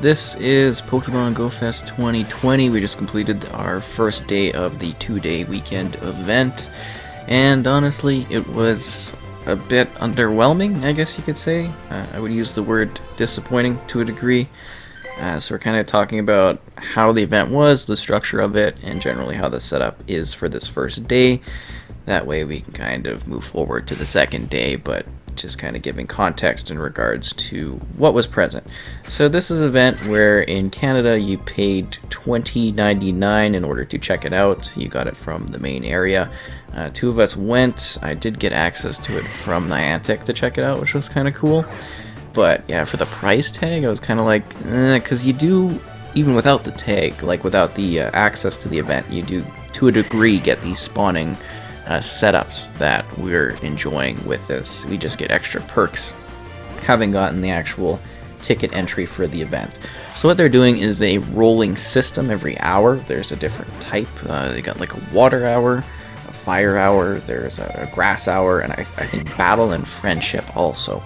This is Pokemon Go Fest 2020. We just completed our first day of the 2-day weekend event, and honestly, it was a bit underwhelming, I guess you could say. I would use the word disappointing to a degree. So we're kind of talking about how the event was, the structure of it, and generally how the setup is for this first day. That way we can kind of move forward to the second day, but just kind of giving context in regards to what was present. So this is an event where in Canada you paid $20.99 in order to check it out. You got it from the main area. Two of us went. I did get access to it from Niantic to check it out, which was kind of cool. But yeah, for the price tag, I was kind of like, because you do, even without the tag, like without the access to the event, you do to a degree get these spawning setups that we're enjoying with this. We just get extra perks having gotten the actual ticket entry for the event. So what they're doing is a rolling system every hour. There's a different type. They got like a water hour, a fire hour, there's a grass hour, and I think battle and friendship also.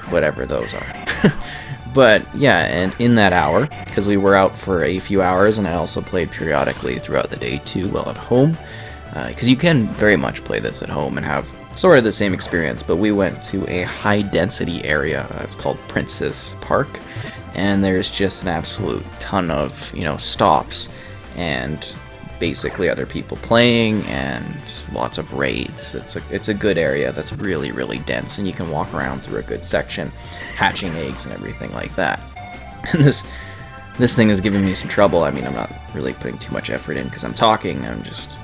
Whatever those are. But yeah, and in that hour, because we were out for a few hours, and I also played periodically throughout the day too while at home, because you can very much play this at home and have sort of the same experience, but we went to a high density area. It's called Princess Park, and there's just an absolute ton of, stops and basically other people playing and lots of raids. It's a good area that's really, really dense, and you can walk around through a good section hatching eggs and everything like that. And this thing is giving me some trouble. I mean, I'm not really putting too much effort in because I'm talking. I'm just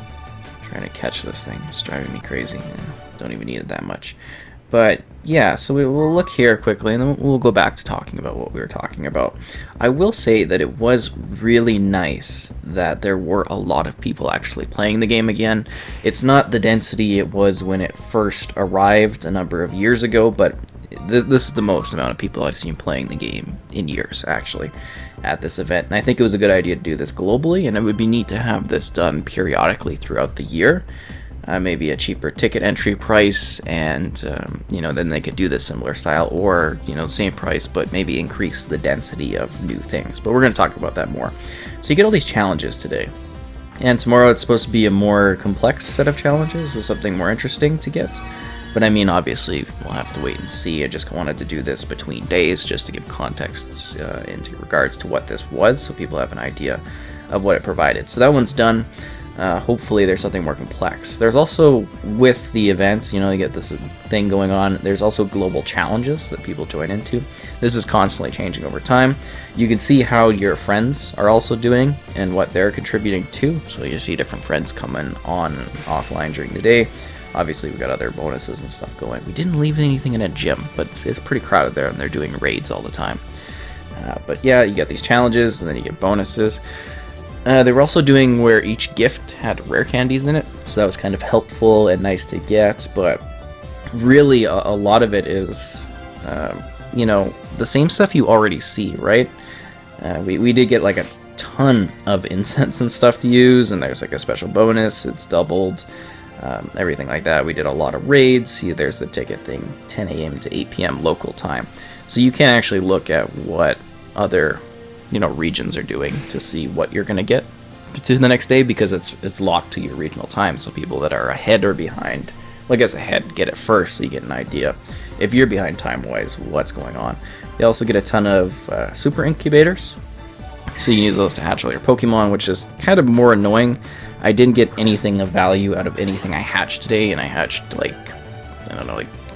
trying to catch this thing. It's driving me crazy. Don't even need it that much. But yeah, so we'll look here quickly, and then we'll go back to talking about what we were talking about. I will say that it was really nice that there were a lot of people actually playing the game again. It's not the density it was when it first arrived a number of years ago, but this is the most amount of people I've seen playing the game in years, actually, at this event. And I think it was a good idea to do this globally, and it would be neat to have this done periodically throughout the year. Maybe a cheaper ticket entry price, and then they could do this similar style, or same price but maybe increase the density of new things. But we're going to talk about that more. So you get all these challenges today, and tomorrow it's supposed to be a more complex set of challenges with something more interesting to get. But I mean, obviously we'll have to wait and see. I just wanted to do this between days just to give context into regards to what this was, so people have an idea of what it provided. So that one's done. Hopefully there's something more complex. There's also, with the event, you get this thing going on, there's also global challenges that people join into. This is constantly changing over time. You can see how your friends are also doing and what they're contributing to. So you see different friends coming on and offline during the day. Obviously we've got other bonuses and stuff going. We didn't leave anything in a gym, but it's pretty crowded there, and they're doing raids all the time. But yeah, you get these challenges, and then you get bonuses. They were also doing where each gift had rare candies in it, so that was kind of helpful and nice to get, but really a lot of it is, the same stuff you already see, right? We did get like a ton of incense and stuff to use, and there's like a special bonus, it's doubled, everything like that. We did a lot of raids. See, there's the ticket thing, 10 a.m. to 8 p.m. local time, so you can actually look at what other regions are doing to see what you're going to get to the next day, because it's locked to your regional time. So people that are ahead or behind, well, I guess ahead, get it first, so you get an idea if you're behind time-wise what's going on. You also get a ton of super incubators, so you can use those to hatch all your Pokemon, which is kind of more annoying. I didn't get anything of value out of anything I hatched today, and I hatched like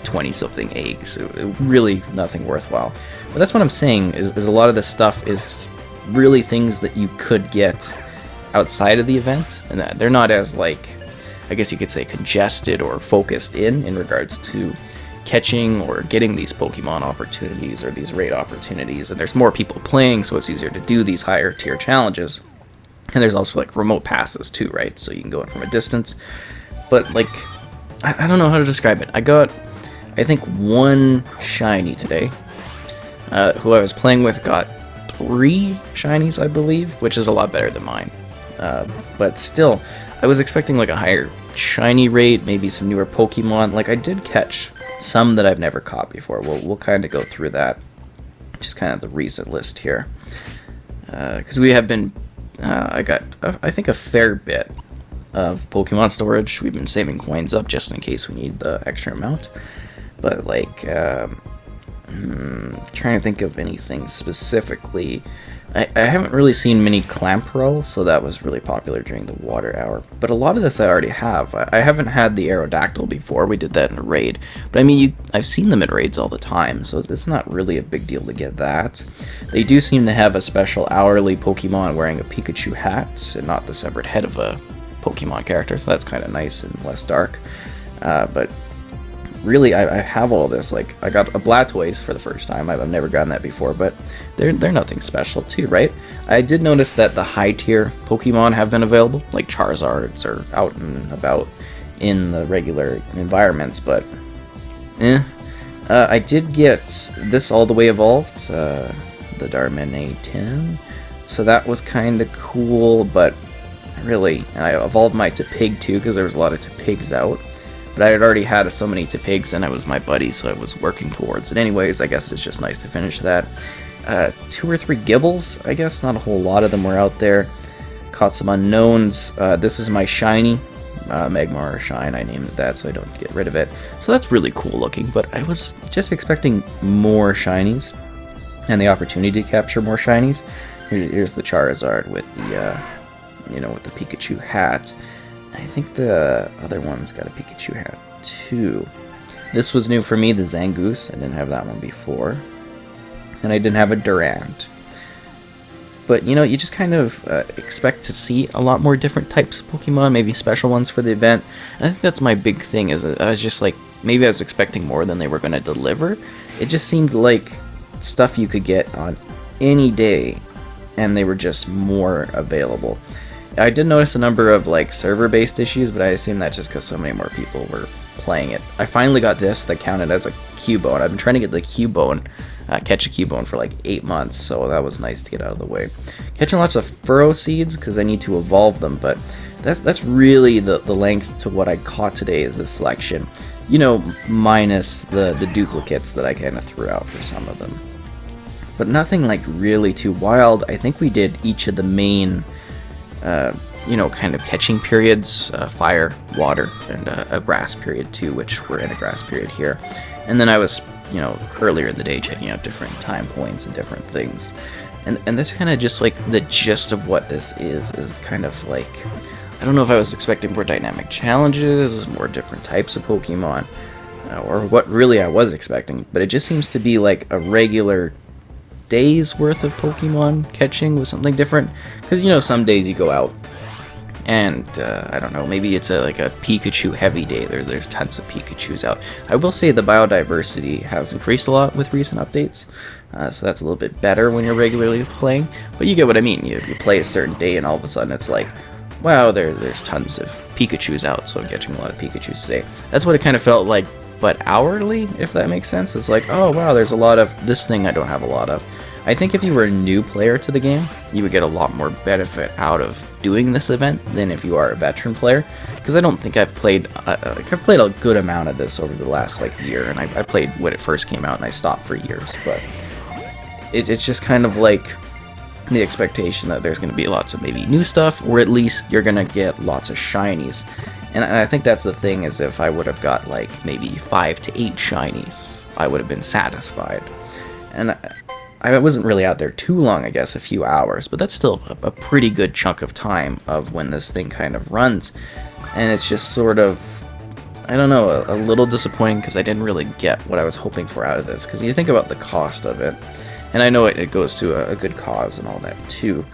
20-something eggs. Really nothing worthwhile. But that's what I'm saying, is a lot of this stuff is really things that you could get outside of the event, and that they're not as, I guess you could say, congested or focused in regards to catching or getting these Pokemon opportunities or these raid opportunities. And there's more people playing, so it's easier to do these higher tier challenges. And there's also remote passes too, right? So you can go in from a distance. But I don't know how to describe it. I got, I think, one shiny today. Who I was playing with got 3 shinies, I believe, which is a lot better than mine. But still, I was expecting a higher shiny rate, maybe some newer Pokemon. I did catch some that I've never caught before. We'll kind of go through that which is kind of the recent list here. Because we have been, I got, I think, a fair bit of Pokemon storage. We've been saving coins up just in case we need the extra amount. But, like, trying to think of anything specifically. I haven't really seen many Clamperl, so that was really popular during the water hour. But a lot of this I already have. I haven't had the Aerodactyl before. We did that in a raid. But I mean, I've seen them in raids all the time, so it's not really a big deal to get that. They do seem to have a special hourly Pokemon wearing a Pikachu hat, and not the severed head of a Pokemon character, so that's kind of nice and less dark. But really, I have all this. Like, I got a Blastoise for the first time. I've never gotten that before, but they're nothing special too, right? I did notice that the high tier Pokemon have been available, like Charizards, are out and about in the regular environments, but I did get this all the way evolved, the Darman A10, so that was kind of cool. But really, I evolved my Tepig too, because there was a lot of Tepigs out. But I had already had so many Tepigs, and I was my buddy, so I was working towards it anyways. I guess it's just nice to finish that. 2 or 3 Gibbles, I guess. Not a whole lot of them were out there. Caught some unknowns. This is my Shiny. Magmar Shine, I named it that, so I don't get rid of it. So that's really cool looking, but I was just expecting more Shinies, and the opportunity to capture more Shinies. Here's the Charizard with the, with the Pikachu hat. I think the other one's got a Pikachu hat too. This was new for me, the Zangoose. I didn't have that one before. And I didn't have a Durant. But, you just kind of expect to see a lot more different types of Pokemon, maybe special ones for the event. And I think that's my big thing, is I was just like, maybe I was expecting more than they were going to deliver. It just seemed like stuff you could get on any day, and they were just more available. I did notice a number of like server-based issues, but I assume that's just because so many more people were playing it. I finally got this that counted as a Cubone. I've been trying to get the Cubone, catch a Cubone for like 8 months, so that was nice to get out of the way. Catching lots of Furrow Seeds because I need to evolve them, but that's really the length to what I caught today is the selection. Minus the duplicates that I kind of threw out for some of them. But nothing like really too wild. I think we did each of the main kind of catching periods, fire, water, and a grass period too, which we're in a grass period here. And then I was, earlier in the day checking out different time points and different things. And that's kind of just like the gist of what this is kind of like, I don't know if I was expecting more dynamic challenges, more different types of Pokemon, or what really I was expecting, but it just seems to be like a regular days worth of Pokemon catching with something different, because some days you go out and I don't know, maybe it's like a Pikachu heavy day. There's tons of Pikachus out. I will say the biodiversity has increased a lot with recent updates, so that's a little bit better when you're regularly playing, but you get what I mean. You play a certain day and all of a sudden it's like, wow, there's tons of Pikachus out, so I'm catching a lot of Pikachus today. That's what it kind of felt like, but hourly, if that makes sense. It's like, oh wow, there's a lot of this thing I don't have a lot of. I think if you were a new player to the game, you would get a lot more benefit out of doing this event than if you are a veteran player, because I don't think I've played I've played a good amount of this over the last year, and I played when it first came out and I stopped for years, but it's just kind of like the expectation that there's going to be lots of maybe new stuff, or at least you're going to get lots of shinies. And I think that's the thing, is if I would have got maybe 5 to 8 shinies, I would have been satisfied. And I wasn't really out there too long, I guess, a few hours, but that's still a pretty good chunk of time of when this thing kind of runs. And it's just sort of, I don't know, a little disappointing, because I didn't really get what I was hoping for out of this, because you think about the cost of it, and I know it goes to a good cause and all that too,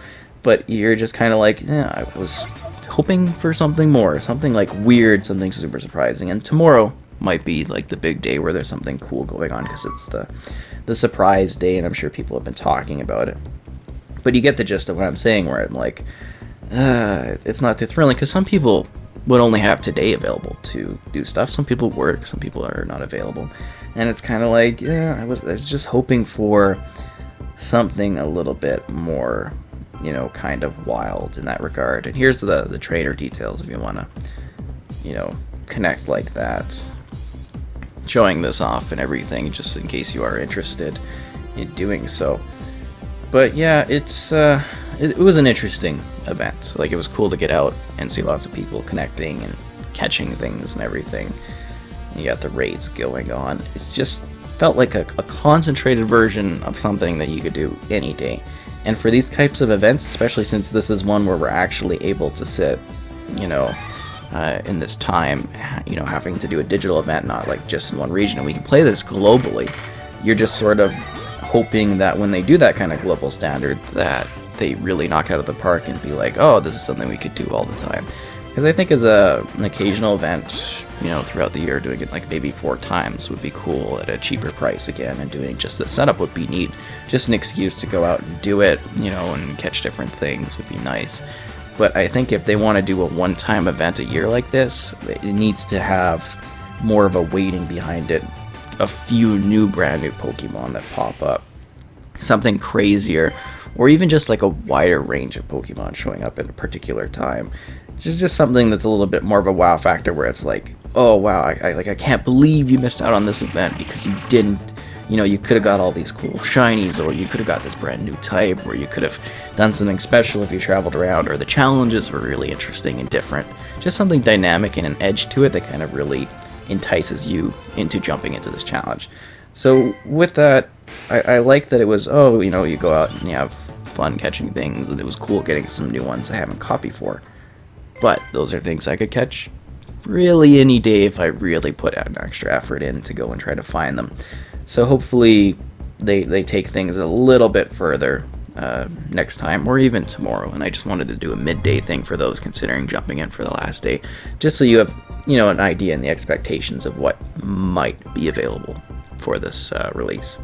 but you're just kind of like, yeah, I was hoping for something more, something weird, something super surprising. And tomorrow might be the big day where there's something cool going on, because it's the surprise day, and I'm sure people have been talking about it. But you get the gist of what I'm saying, where I'm like, it's not too thrilling, because some people would only have today available to do stuff. Some people work, some people are not available, and it's kind of like, yeah, I was just hoping for something a little bit more, kind of wild in that regard. And here's the trainer details if you want to, connect like that. Showing this off and everything, just in case you are interested. in doing so. But yeah, it was an interesting event. Like, it was cool to get out and see lots of people connecting and catching things and everything. You got the raids going on. It's just felt like a concentrated version of something that you could do any day. And for these types of events, especially since this is one where we're actually able to sit, in this time, having to do a digital event, not like just in one region, and we can play this globally. You're just sort of hoping that when they do that kind of global standard, that they really knock out of the park and be like, oh, this is something we could do all the time. Because I think as an occasional event, throughout the year, doing it like maybe 4 times would be cool at a cheaper price again, and doing just the setup would be neat. Just an excuse to go out and do it, and catch different things would be nice. But I think if they want to do a one-time event a year like this, it needs to have more of a weighting behind it. A few brand new Pokemon that pop up. Something crazier. Or even just like a wider range of Pokemon showing up at a particular time. It's just something that's a little bit more of a wow factor, where it's like, oh wow, I can't believe you missed out on this event because you didn't. You could have got all these cool shinies, or you could have got this brand new type, or you could have done something special if you traveled around, or the challenges were really interesting and different. Just something dynamic and an edge to it that kind of really entices you into jumping into this challenge. So with that, I like that it was, you go out and you have fun catching things, and it was cool getting some new ones I haven't caught before. But those are things I could catch really any day if I really put out an extra effort in to go and try to find them. So hopefully they take things a little bit further next time, or even tomorrow. And I just wanted to do a midday thing for those considering jumping in for the last day, just so you have an idea and the expectations of what might be available for this release.